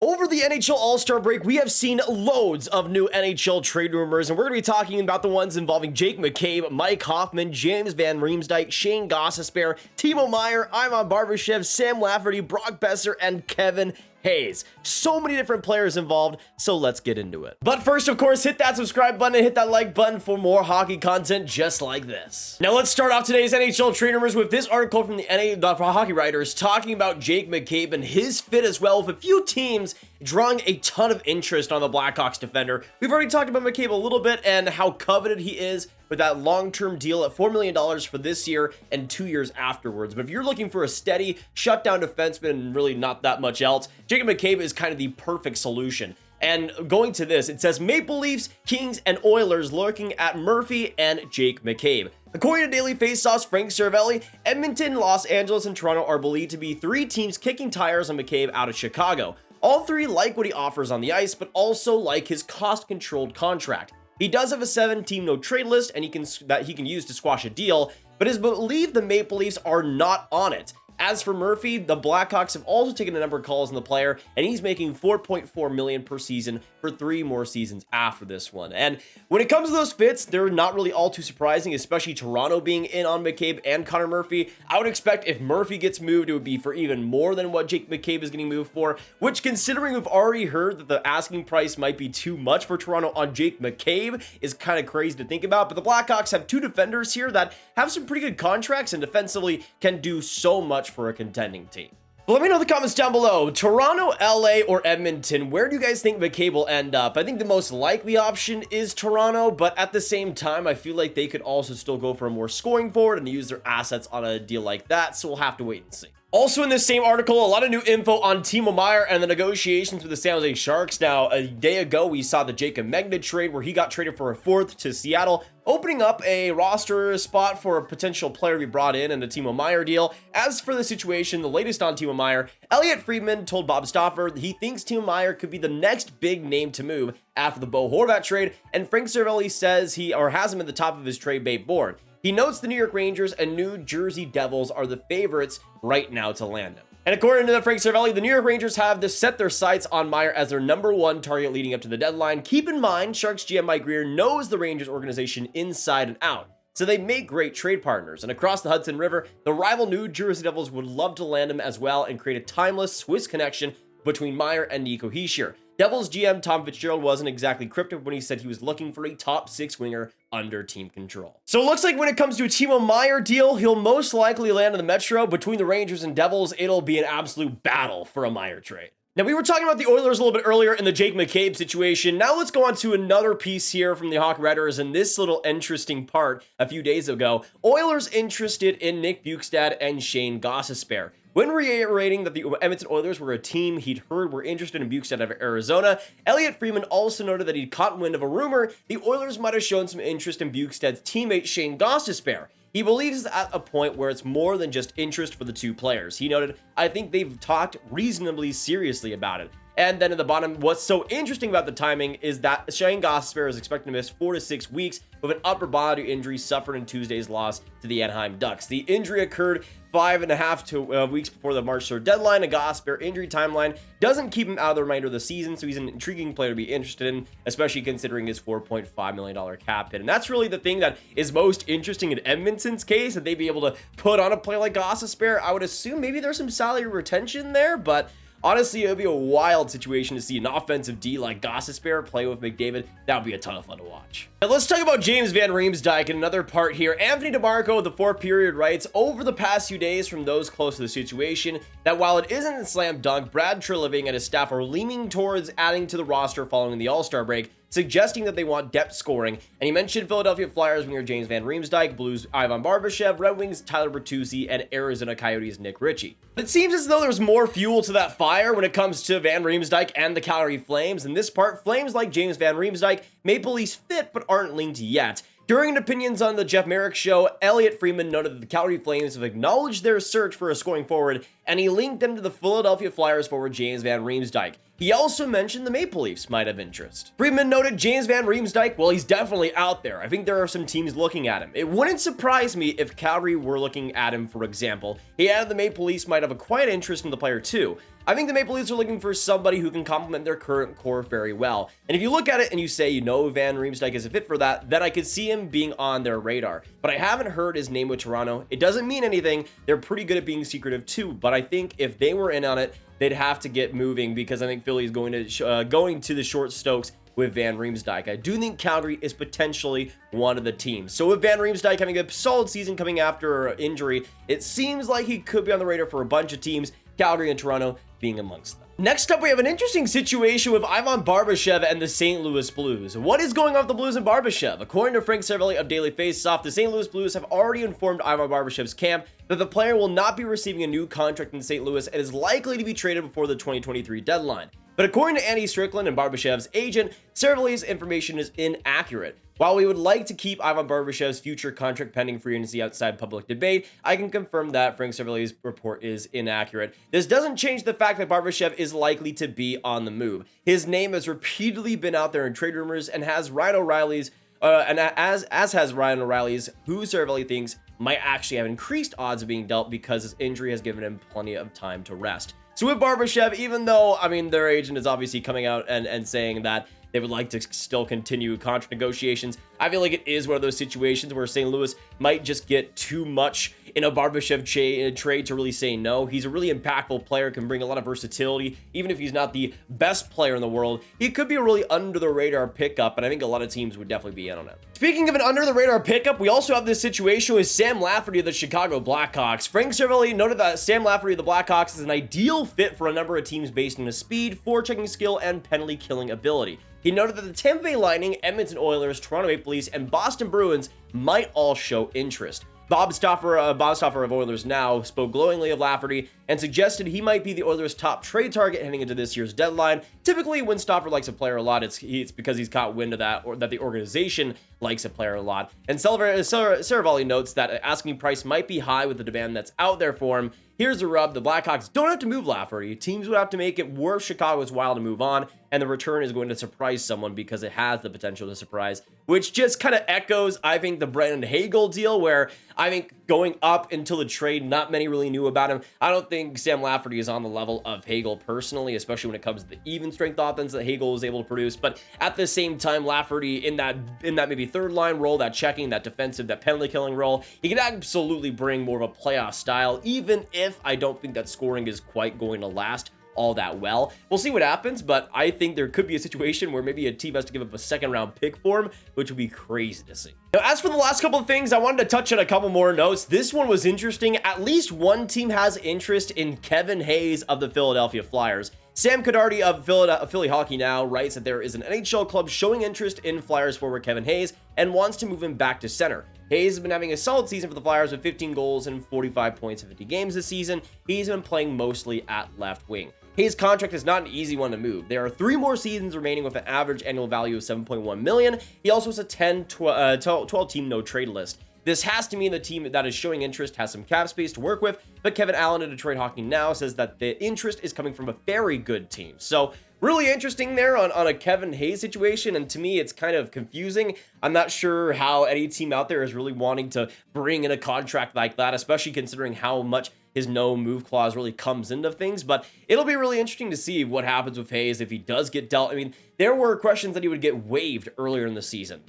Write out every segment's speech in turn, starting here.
Over the NHL All-Star break, we have seen loads of new NHL trade rumors, and we're going to be talking about the ones involving Jake McCabe, Mike Hoffman, James Van Riemsdyk, Shayne Gostisbehere, Timo Meier, Barbashev, Sam Lafferty, Brock Boeser, and Kevin Hayes. So many different players involved, so let's get into it. But first, of course, hit that subscribe button and hit that like button for more hockey content just like this. Now let's start off today's NHL trade rumors with this article from the Hockey Writers talking about Jake McCabe and his fit as well, with a few teams drawing a ton of interest on the Blackhawks defender. We've already talked about McCabe a little bit and how coveted he is with that long-term deal at $4 million for this year and 2 years afterwards. But if you're looking for a steady shutdown defenseman and really not that much else, Jake McCabe is kind of the perfect solution. And going to this, it says Maple Leafs, Kings, and Oilers looking at Murphy and Jake McCabe. According to Daily Faceoff's Frank Seravalli, Edmonton, Los Angeles, and Toronto are believed to be three teams kicking tires on McCabe out of Chicago. All three like what he offers on the ice, but also like his cost-controlled contract. He does have a 7-team no-trade list and he can use to squash a deal, but it's believed the Maple Leafs are not on it. As for Murphy, the Blackhawks have also taken a number of calls on the player, and he's making $4.4 million per season for 3 more seasons after this one. And when it comes to those fits, they're not really all too surprising, especially Toronto being in on McCabe and Connor Murphy. I would expect if Murphy gets moved, it would be for even more than what Jake McCabe is getting moved for, which, considering we've already heard that the asking price might be too much for Toronto on Jake McCabe, is kind of crazy to think about. But the Blackhawks have 2 defenders here that have some pretty good contracts and defensively can do so much for a contending team. Well, let me know in the comments down below. Toronto, LA, or Edmonton, where do you guys think McCabe will end up? I think the most likely option is Toronto, but at the same time, I feel like they could also still go for a more scoring forward and use their assets on a deal like that, so we'll have to wait and see. Also in this same article, a lot of new info on Timo Meier and the negotiations with the San Jose Sharks. Now, a day ago, we saw the Jacob Megna trade where he got traded for a 4th to Seattle, opening up a roster spot for a potential player to be brought in a Timo Meier deal. As for the situation, the latest on Timo Meier, Elliotte Friedman told Bob Stauffer that he thinks Timo Meier could be the next big name to move after the Horvat trade, and Frank Seravalli says he has him at the top of his trade bait board. He notes the New York Rangers and New Jersey Devils are the favorites right now to land him. And according to the Frank Seravalli, the New York Rangers have set their sights on Meier as their #1 target leading up to the deadline. Keep in mind, Sharks GM Mike Grier knows the Rangers organization inside and out, so they make great trade partners. And across the Hudson River, the rival New Jersey Devils would love to land him as well and create a timeless Swiss connection between Meier and Nico Hischier. Devils GM Tom Fitzgerald wasn't exactly cryptic when he said he was looking for a top 6 winger under team control. So it looks like when it comes to a Timo Meier deal, he'll most likely land in the Metro. Between the Rangers and Devils, it'll be an absolute battle for a Meier trade. Now, we were talking about the Oilers a little bit earlier in the Jake McCabe situation. Now let's go on to another piece here from the Hockey Writers and this little interesting part a few days ago. Oilers interested in Nick Bjugstad and Shayne Gostisbehere. When reiterating that the Edmonton Oilers were a team he'd heard were interested in Bjugstad out of Arizona, Elliotte Friedman also noted that he'd caught wind of a rumor the Oilers might have shown some interest in Bjugstad's teammate Shayne Gostisbehere. He believes it's at a point where it's more than just interest for the 2 players. He noted, "I think they've talked reasonably seriously about it." And then at the bottom, what's so interesting about the timing is that Shayne Gostisbehere is expected to miss 4 to 6 weeks with an upper body injury suffered in Tuesday's loss to the Anaheim Ducks. The injury occurred 5.5 weeks before the March 3rd deadline. A Gostisbehere injury timeline doesn't keep him out of the remainder of the season, so he's an intriguing player to be interested in, especially considering his $4.5 million cap hit. And that's really the thing that is most interesting in Edmonton's case, that they'd be able to put on a player like Gostisbehere. I would assume maybe there's some salary retention there, but honestly, it would be a wild situation to see an offensive D like Gostisbehere play with McDavid. That would be a ton of fun to watch. Now let's talk about James Van Riemsdyk in another part here. Anthony DeMarco of the 4th Period writes, over the past few days from those close to the situation, that while it isn't a slam dunk, Brad Treliving and his staff are leaning towards adding to the roster following the All-Star break, suggesting that they want depth scoring. And he mentioned Philadelphia Flyers winger James Van Riemsdyk, Blues Ivan Barbashev, Red Wings Tyler Bertuzzi, and Arizona Coyotes Nick Ritchie. But it seems as though there's more fuel to that fire when it comes to Van Riemsdyk and the Calgary Flames. In this part, Flames like James Van Riemsdyk, Maple Leafs fit but aren't linked yet. During opinions on the Jeff Merrick show, Elliotte Friedman noted that the Calgary Flames have acknowledged their search for a scoring forward, and he linked them to the Philadelphia Flyers forward James Van Riemsdyk. He also mentioned the Maple Leafs might have interest. Friedman noted James Van Riemsdyk, well, he's definitely out there. I think there are some teams looking at him. It wouldn't surprise me if Calgary were looking at him, for example. He added the Maple Leafs might have a quiet interest in the player too. I think the Maple Leafs are looking for somebody who can complement their current core very well. And if you look at it and you say, Van Riemsdyk is a fit for that, then I could see him being on their radar. But I haven't heard his name with Toronto. It doesn't mean anything. They're pretty good at being secretive too. But I think if they were in on it, they'd have to get moving, because I think Philly is going to the short Stokes with Van Riemsdyk. I do think Calgary is potentially one of the teams. So with Van Riemsdyk having a solid season coming after injury, it seems like he could be on the radar for a bunch of teams, Calgary and Toronto being amongst them. Next up, we have an interesting situation with Ivan Barbashev and the St. Louis Blues. What is going on with the Blues and Barbashev? According to Frank Seravalli of Daily Faceoff, the St. Louis Blues have already informed Ivan Barbashev's camp that the player will not be receiving a new contract in St. Louis and is likely to be traded before the 2023 deadline. But according to Andy Strickland and Barbashev's agent, Seravalli's information is inaccurate. While we would like to keep Ivan Barbashev's future contract pending free agency outside public debate, I can confirm that Frank Seravalli's report is inaccurate. This doesn't change the fact that Barbashev is likely to be on the move. His name has repeatedly been out there in trade rumors and has Ryan O'Reilly's, as has Ryan O'Reilly's, who Seravalli thinks might actually have increased odds of being dealt because his injury has given him plenty of time to rest. So with Barbashev, even though, their agent is obviously coming out and saying that they would like to still continue contract negotiations, I feel like it is one of those situations where St. Louis might just get too much in a Barbashev trade to really say no. He's a really impactful player, can bring a lot of versatility. Even if he's not the best player in the world, he could be a really under-the-radar pickup, and I think a lot of teams would definitely be in on it. Speaking of an under-the-radar pickup, we also have this situation with Sam Lafferty of the Chicago Blackhawks. Frank Seravalli noted that Sam Lafferty of the Blackhawks is an ideal fit for a number of teams based on his speed, forechecking skill, and penalty-killing ability. He noted that the Tampa Bay Lightning, Edmonton Oilers, Toronto Maple Leafs, and Boston Bruins might all show interest. Bob Stauffer of Oilers Now spoke glowingly of Lafferty and suggested he might be the Oilers' top trade target heading into this year's deadline. Typically, when Stauffer likes a player a lot, it's because he's caught wind of that, or that the organization likes a player a lot. And Seravalli notes that asking price might be high with the demand that's out there for him. Here's the rub: the Blackhawks don't have to move Lafferty. Teams would have to make it worth Chicago's while to move on, and the return is going to surprise someone because it has the potential to surprise, which just kind of echoes, I think, the Brandon Hagel deal, where I think going up until the trade, not many really knew about him. I don't think Sam Lafferty is on the level of Hagel personally, especially when it comes to the even strength offense that Hagel is able to produce. But at the same time, Lafferty in that maybe third line role, that checking, that defensive, that penalty killing role, he can absolutely bring more of a playoff style, even if I don't think that scoring is quite going to last all that well. We'll see what happens, but I think there could be a situation where maybe a team has to give up a second round pick for him, which would be crazy to see. Now, as for the last couple of things, I wanted to touch on a couple more notes. This one was interesting. At least one team has interest in Kevin Hayes of the Philadelphia Flyers. Sam Codardi of Philly Hockey Now writes that there is an NHL club showing interest in Flyers forward Kevin Hayes and wants to move him back to center. Hayes has been having a solid season for the Flyers with 15 goals and 45 points in 50 games this season. He's been playing mostly at left wing. Hayes' contract is not an easy one to move. There are 3 more seasons remaining with an average annual value of $7.1 million. He also has a 12-team no-trade list. This has to mean the team that is showing interest has some cap space to work with, but Kevin Allen of Detroit Hockey Now says that the interest is coming from a very good team. So really interesting there on a Kevin Hayes situation, and to me it's kind of confusing. I'm not sure how any team out there is really wanting to bring in a contract like that, especially considering how much his no move clause really comes into things, but it'll be really interesting to see what happens with Hayes if he does get dealt. There were questions that he would get waived earlier in the season.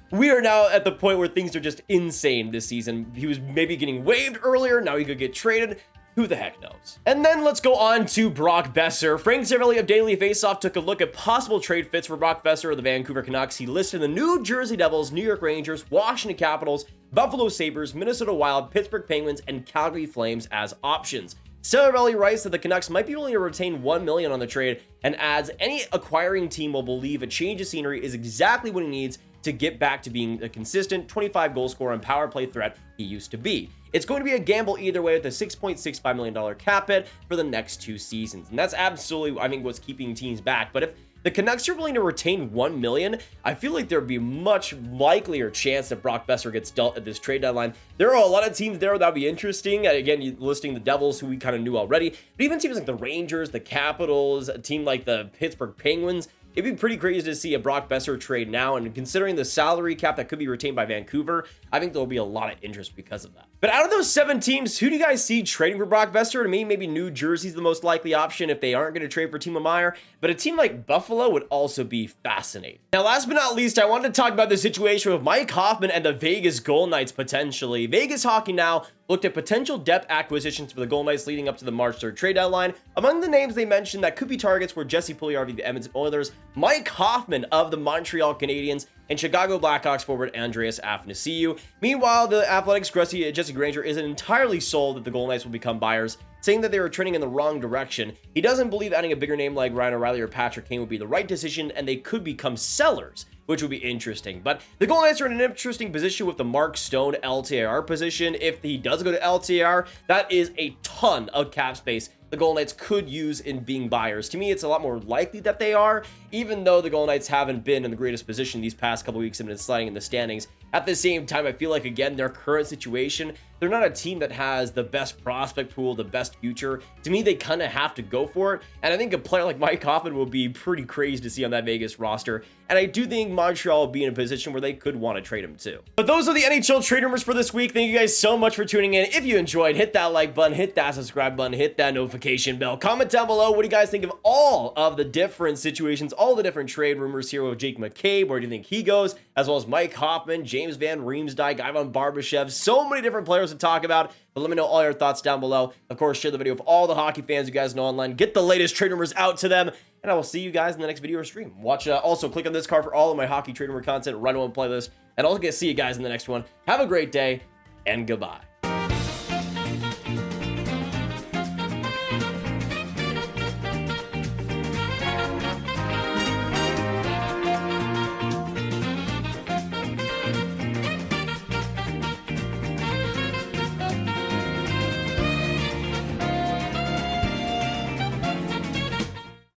We are now at the point where things are just insane this season. He was maybe getting waived earlier, now he could get traded. Who the heck knows? And then let's go on to Brock Boeser. Frank Seravalli of Daily Faceoff took a look at possible trade fits for Brock Boeser of the Vancouver Canucks. He listed the New Jersey Devils, New York Rangers, Washington Capitals, Buffalo Sabres, Minnesota Wild, Pittsburgh Penguins, and Calgary Flames as options. Seravalli writes that the Canucks might be willing to retain $1 million on the trade and adds any acquiring team will believe a change of scenery is exactly what he needs to get back to being a consistent 25 goal scorer and power play threat he used to be. It's going to be a gamble either way with a $6.65 million cap hit for the next 2 seasons. And that's absolutely, I think, what's keeping teams back. But if the Canucks are willing to retain $1 million, I feel like there'd be much likelier chance that Brock Boeser gets dealt at this trade deadline. There are a lot of teams there that would be interesting. Again, listing the Devils, who we kind of knew already. But even teams like the Rangers, the Capitals, a team like the Pittsburgh Penguins, it'd be pretty crazy to see a Brock Boeser trade now, and considering the salary cap that could be retained by Vancouver, I think there'll be a lot of interest because of that. But out of those 7 teams, who do you guys see trading for Brock Boeser? To me, maybe New Jersey's the most likely option if they aren't going to trade for Timo Meier. But a team like Buffalo would also be fascinating. Now, last but not least, I wanted to talk about the situation with Mike Hoffman and the Vegas Golden Knights potentially. Vegas Hockey Now looked at potential depth acquisitions for the Golden Knights leading up to the March 3rd trade deadline. Among the names they mentioned that could be targets were Jesse Puljujarvi of the Edmonton Oilers, Mike Hoffman of the Montreal Canadiens, and Chicago Blackhawks forward Andreas Athanasiou. Meanwhile, the Athletics' Jesse Granger isn't entirely sold that the Golden Knights will become buyers, saying that they were trending in the wrong direction. He doesn't believe adding a bigger name like Ryan O'Reilly or Patrick Kane would be the right decision, and they could become sellers, which would be interesting. But the Golden Knights are in an interesting position with the Mark Stone LTIR position. If he does go to LTIR, that is a ton of cap space the Golden Knights could use in being buyers. To me, it's a lot more likely that they are, even though the Golden Knights haven't been in the greatest position these past couple weeks and been sliding in the standings. At the same time, I feel like, again, their current situation, they're not a team that has the best prospect pool, the best future. To me, they kind of have to go for it. And I think a player like Mike Hoffman will be pretty crazy to see on that Vegas roster. And I do think Montreal will be in a position where they could want to trade him too. But those are the NHL trade rumors for this week. Thank you guys so much for tuning in. If you enjoyed, hit that like button, hit that subscribe button, hit that notification bell. Comment down below, what do you guys think of all of the different situations, all the different trade rumors here with Jake McCabe? Where do you think he goes? As well as Mike Hoffman, James Van Riemsdyk, Ivan Barbashev, so many different players to talk about. But let me know all your thoughts down below. Of course, share the video with all the hockey fans you guys know online. Get the latest trade rumors out to them. And I will see you guys in the next video or stream. Also, click on this card for all of my hockey trade rumor content, run one playlist. And I'll see you guys in the next one. Have a great day, and goodbye.